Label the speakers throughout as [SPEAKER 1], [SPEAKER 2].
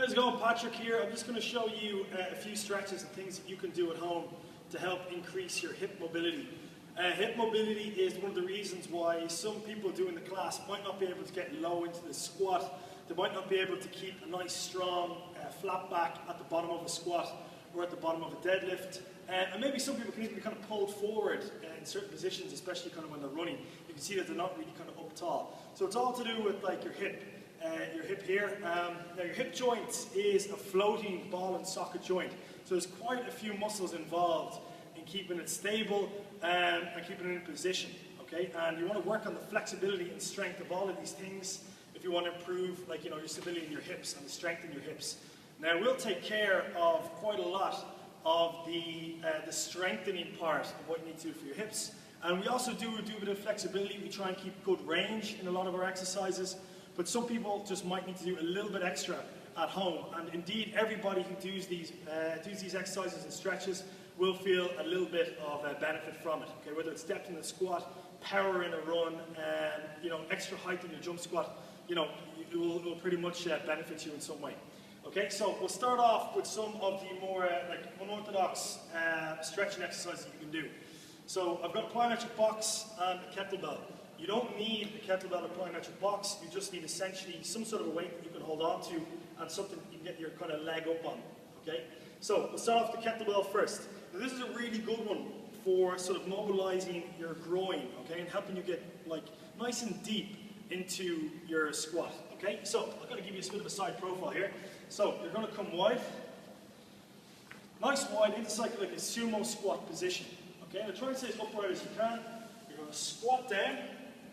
[SPEAKER 1] How's it going? Patrick here. I'm just going to show you a few stretches and things that you can do at home to help increase your hip mobility. Hip mobility is one of the reasons why some people doing the class might not be able to get low into the squat. They might not be able to keep a nice strong flat back at the bottom of a squat or at the bottom of a deadlift. And maybe some people can even be kind of pulled forward in certain positions, especially kind of when they're running. You can see that they're not really kind of up tall. So it's all to do with like your hip here. Now your hip joint is a floating ball and socket joint. So there's quite a few muscles involved in keeping it stable and keeping it in position. Okay, and you want to work on the flexibility and strength of all of these things if you want to improve, like, your stability in your hips and the strength in your hips. Now we'll take care of quite a lot of the strengthening part of what you need to do for your hips. And we also do a bit of flexibility. We try and keep good range in a lot of our exercises. But some people just might need to do a little bit extra at home. And indeed, everybody who does these exercises and stretches will feel a little bit of benefit from it. Okay, whether it's depth in the squat, power in a run, extra height in your jump squat, it will pretty much benefit you in some way. Okay, so we'll start off with some of the more unorthodox stretching exercises you can do. So I've got a plyometric box and a kettlebell. You don't need a kettlebell or plyometric box. You just need essentially some sort of a weight that you can hold on to and something you can get your kind of leg up on. Okay, so we'll start off the kettlebell first. Now, this is a really good one for sort of mobilizing your groin, okay, and helping you get like nice and deep into your squat. Okay, so I'm going to give you a bit of a side profile here. So you're going to come wide, nice wide into like a sumo squat position. Okay, now try and stay as upright as you can. You're going to squat down.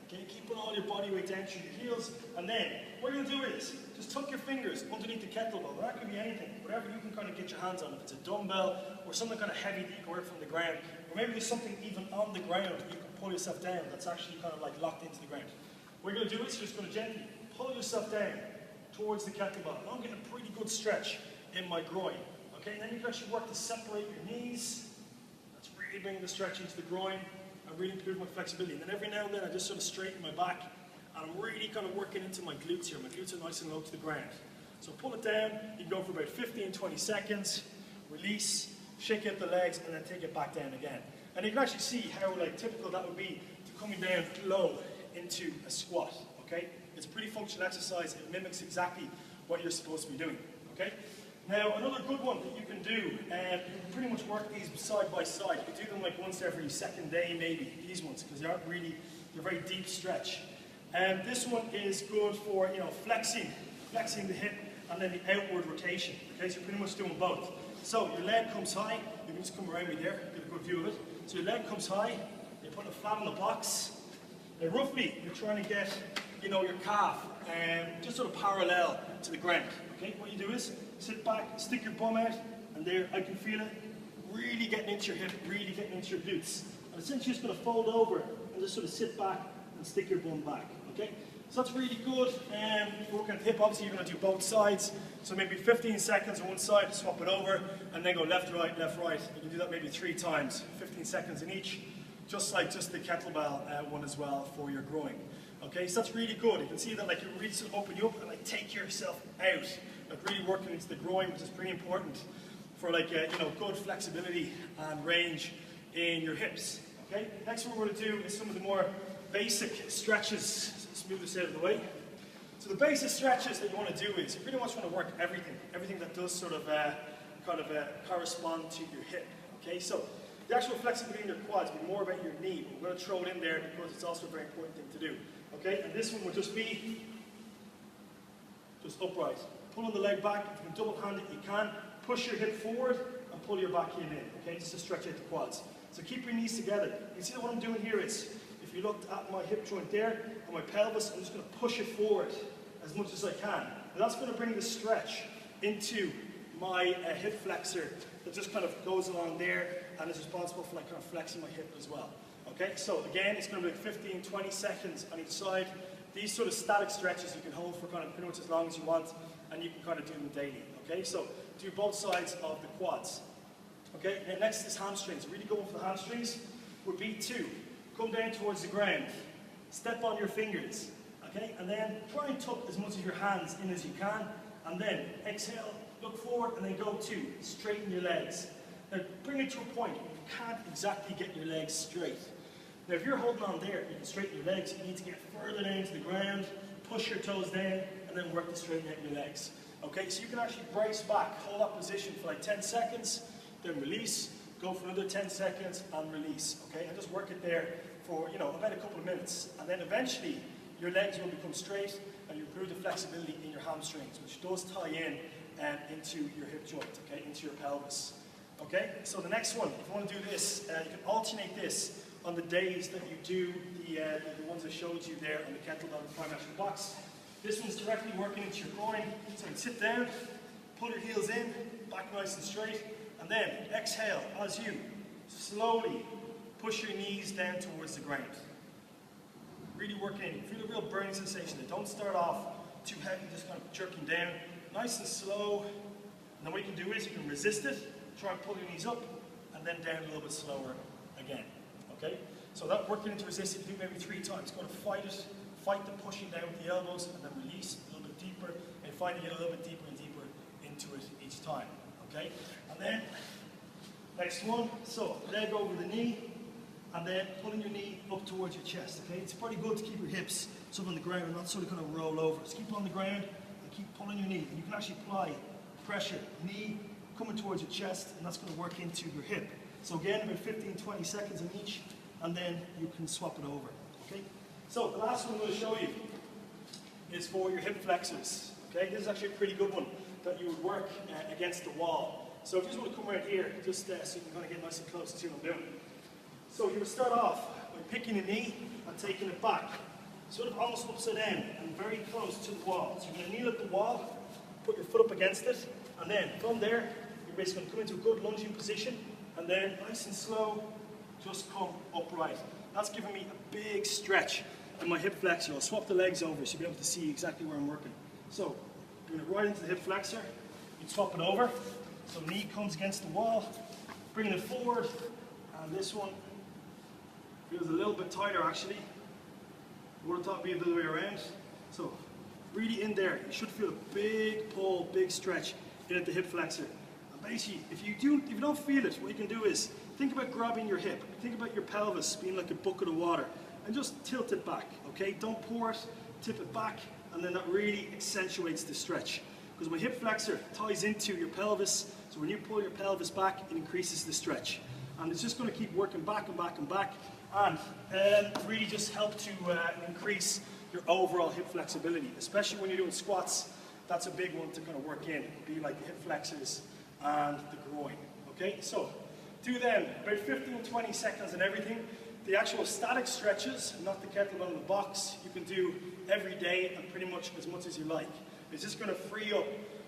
[SPEAKER 1] Okay, keeping all your body weight down through your heels, and then what you're going to do is just tuck your fingers underneath the kettlebell. That could be anything, whatever you can kind of get your hands on. If it's a dumbbell or something kind of heavy that you can work from the ground, or maybe there's something even on the ground that you can pull yourself down that's actually kind of like locked into the ground. What you're going to do is you're just going to gently pull yourself down towards the kettlebell. And I'm getting a pretty good stretch in my groin. Okay, and then you can actually work to separate your knees. That's really bringing the stretch into the groin. I really improve my flexibility. And then every now and then I just sort of straighten my back, and I'm really kind of working into my glutes here. My glutes are nice and low to the ground. So pull it down. You can go for about 15-20 seconds. Release, shake out the legs, and then take it back down again. And you can actually see how typical that would be to coming down low into a squat. Okay, it's a pretty functional exercise. It mimics exactly what you're supposed to be doing. Okay. Now, another good one that you can do, you can pretty much work these side by side. You can do them like once every second day, maybe, these ones, because they're very deep stretch. And this one is good for, flexing the hip and then the outward rotation. Okay, so you're pretty much doing both. So your leg comes high, you can just come around me there, get a good view of it. So your leg comes high, you're putting it flat on the box. Now roughly, you're trying to get, your calf just sort of parallel to the ground. Okay, what you do is sit back, stick your bum out, and there, I can feel it really getting into your hip, really getting into your glutes. And essentially just going to fold over and just sort of sit back and stick your bum back. Okay, so that's really good. Working at the hip, obviously you're going to do both sides. So maybe 15 seconds on one side, swap it over, and then go left, right, left, right. You can do that maybe 3 times, 15 seconds in each, just like the kettlebell one as well for your groin. Okay, so that's really good. You can see that like you really sort of open you up and like take yourself out, like really working into the groin, which is pretty important for like good flexibility and range in your hips. Okay, next what we're going to do is some of the more basic stretches. Let's move this out of the way. So the basic stretches that you want to do is you pretty much want to work everything that does sort of correspond to your hip. Okay, so the actual flexibility in your quads will be more about your knee. We're going to throw it in there because it's also a very important thing to do. Okay, and this one will just be just upright. Pulling the leg back. If you can double hand it, you can. Push your hip forward and pull your back heel in. Okay, just to stretch out the quads. So keep your knees together. You can see that what I'm doing here is, if you looked at my hip joint there and my pelvis, I'm just going to push it forward as much as I can. And that's going to bring the stretch into my hip flexor that just kind of goes along there and is responsible for like kind of flexing my hip as well. Okay, so again, it's going to be like 15-20 seconds on each side. These sort of static stretches you can hold for kind of pretty much as long as you want, and you can kind of do them daily. Okay, so do both sides of the quads. Okay, and next is hamstrings. Really going for the hamstrings. Would be 2. Come down towards the ground. Step on your fingers. Okay, and then try and tuck as much of your hands in as you can, And then exhale, look forward, and then go 2. Straighten your legs. Now bring it to a point where you can't exactly get your legs straight. Now if you're holding on there, you can straighten your legs. You need to get further down to the ground, push your toes down, and then work to straighten out your legs. Okay, so you can actually brace back, hold that position for like 10 seconds, then release, go for another 10 seconds, and release. Okay, and just work it there for, about a couple of minutes. And then eventually, your legs will become straight, and you improve the flexibility in your hamstrings, which does tie in into your hip joint, okay, into your pelvis. Okay, so the next one, if you want to do this, you can alternate this on the days that you do the ones I showed you there on the kettlebell and plyometric box. This one's directly working into your groin, so you can sit down, pull your heels in, back nice and straight, and then exhale as you slowly push your knees down towards the ground. Really working in, feel a real burning sensation there. Don't start off too heavy, just kind of jerking down, nice and slow. And then what you can do is you can resist it, try and pull your knees up, and then down a little bit slower again. Okay? So that working into resistance, do maybe 3 times. Go to fight it, fight the pushing down with the elbows, and then release a little bit deeper, and find to get a little bit deeper and deeper into it each time. Okay? And then, next one, so leg over the knee, and then pulling your knee up towards your chest. Okay? It's pretty good to keep your hips sort of on the ground and not sort of kind of roll over. Just keep it on the ground and keep pulling your knee. And you can actually apply pressure, knee coming towards your chest, and that's going to work into your hip. So again, about 15-20 seconds in each, and then you can swap it over. Okay? So the last one I'm going to show you is for your hip flexors. Okay? This is actually a pretty good one that you would work against the wall. So if you just want to come right here, just so you can kind of get nice and close to what I'm doing. So you would start off by picking a knee and taking it back, sort of almost upside down and very close to the wall. So you're going to kneel at the wall, put your foot up against it, and then from there, you're basically going to come into a good lunging position, and then nice and slow, just come upright. That's giving me a big stretch in my hip flexor. I'll swap the legs over so you'll be able to see exactly where I'm working. So, bring it right into the hip flexor, you swap it over, so knee comes against the wall, bringing it forward, and this one feels a little bit tighter actually. I would have thought it'd be the other way around. So, really in there, you should feel a big pull, big stretch in at the hip flexor. And basically, if you don't feel it, what you can do is think about grabbing your hip, think about your pelvis being like a bucket of water, and just tilt it back, okay? Don't pour it, tip it back, and then that really accentuates the stretch. Because my hip flexor ties into your pelvis, so when you pull your pelvis back, it increases the stretch. And it's just going to keep working back and back and back, and really just help to increase your overall hip flexibility, especially when you're doing squats. That's a big one to kind of work in, be like the hip flexors and the groin, okay? So, do them about 15-20 seconds and everything. The actual static stretches, not the kettlebell in the box, you can do every day and pretty much as you like. It's just going to free up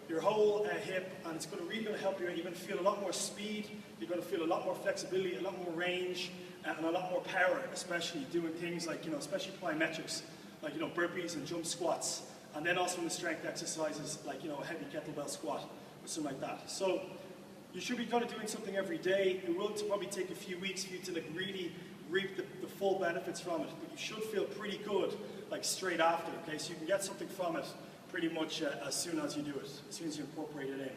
[SPEAKER 1] your whole hip, and it's really going to help you. You're going to feel a lot more speed, you're going to feel a lot more flexibility, a lot more range, and a lot more power, especially doing things like, especially plyometrics, like, burpees and jump squats, and then also in the strength exercises, like, a heavy kettlebell squat or something like that. So, you should be kind of doing something every day. It will probably take a few weeks for you to really reap the full benefits from it, but you should feel pretty good like straight after, okay? So you can get something from it pretty much as soon as you do it, as soon as you incorporate it in.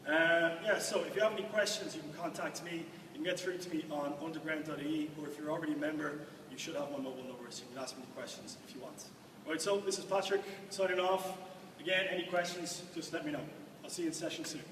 [SPEAKER 1] Yeah, so if you have any questions, you can contact me. You can get through to me on underground.ie, or if you're already a member, you should have my mobile number, so you can ask me any questions if you want. All right, so this is Patrick signing off. Again, any questions, just let me know. I'll see you in session soon.